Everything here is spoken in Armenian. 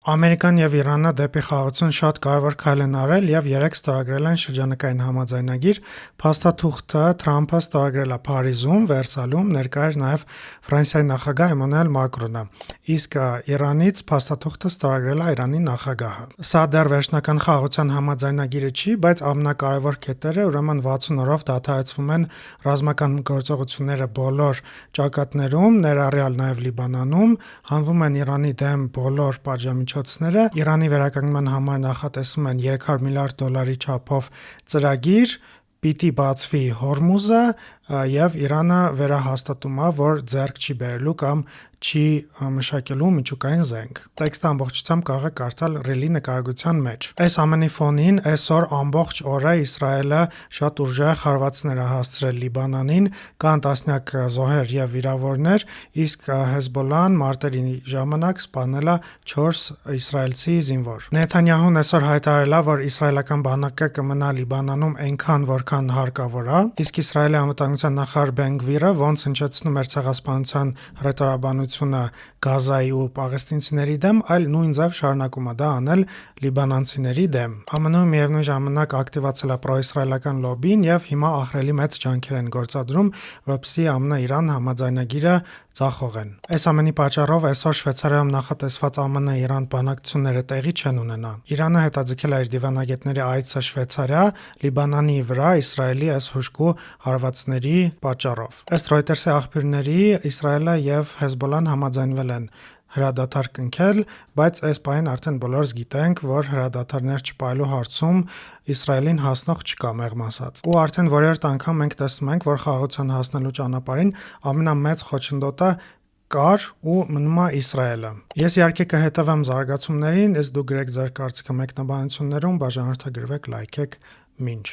Ամերիկան և Իրանը դեպի խաղաղություն շատ կարևոր քայլ են արել և երեկ ստորագրել են շրջանակային համաձայնագիր։ Փաստաթուղթը Թրամփը ստորագրել է Փարիզում, Վերսալում, ներկա էր նաև Ֆրանսիայի նախագահ Էմանուել Մակրոնը, իսկ Իրանից փաստաթուղթը ստորագրել է Իրանի նախագահը։ Սա դեռ վերջնական խաղաղության համաձայնագիրը չի, բայց ամենակարևոր կետերը, ուրեմն 60 օրով դադարեցվում են ռազմական գործողությունները բոլոր ճակատներում, ներառյալ նաև Լիբանանում, հանվում են Իրանի դեմ բոլոր պատժամիջոցները, Իրանի վերականգնման համար նախատեսվում են $300 միլիարդ չափով ծրագիր, պիտի բացվի Հորմուզը և Իրանը վերահաստատում է, որ ձեռք չի բերելու կամ չի մշակելու միջուկային զենք։ Տեքստը ամբողջությամբ կարող եք կարդալ Ռիլի նկարագրության մեջ։ Այս ամենի ֆոնին այսօր ամբողջ օրը Իսրայելը շատ ուժեղ հարվածներ է հասցրել Լիբանանին, կան տասնյակ զոհեր և վիրավորներ, իսկ Հեզբոլլահն մարտերի ժամանակ սպանել է 4 իսրայելցի զինվոր։ Նեթանյահուն այսօր հայտարարել է, որ իսրայելական բանակը կմնա Լիբանանում այնքան, որքան հարկավոր է, իսկ Իսրայելի անվտանգության նախարար Բեն Գվիրը ոնց հնչեցնում էր ցեղասպանության հրետորաբանությունը Գազայի ու պաղեստինցիների դեմ, այլ նույն ձև շարունակում է դա անել լիբանանցիների դեմ։ ԱՄՆ-ը միևնույն ժամանակ ակտիվացել է պրոիսրայելական լոբբին և հիմա ահռելի մեծ ջանքեր են գործադրում, որպեսզի ԱՄՆ-Իրան համաձայնագիրը ձախողեն։ Այս ամենի պատճառով այսօր Շվեյցարիայում նախատեսված ԱՄՆ-Իրան բանակցությունները տեղի չեն ունենա։ Իրանը հետաձգել է իր դիվանագետների այցը Շվեյցարիա Լիբանանի վրա Իսրայելի այս հուժկու հարվածների պատճառով։ Ըստ Reuters-ի աղբյուրների, Իսրայելը և Հեզբոլլահն համաձայնվել են հրադադար կնքել, բայց այս պահին արդեն բոլորս գիտենք, որ հրադադարներ չպահելու հարցում Իսրայելին հասնող չկա, մեղմ ասած։ Ու արդեն որերորդ անգամ մենք տեսնում ենք, որ խաղաղության հասնելու ճանապարհին ամենամեծ խոչընդոտը կար ու մնում է Իսրայելը։ Ես իհարկե կհետևեմ զարգացումներին, իսկ դուք գրեք ձեր կարծիքը մեկնաբանություններում, բաժանորդագրվեք, լայքեք, մինչ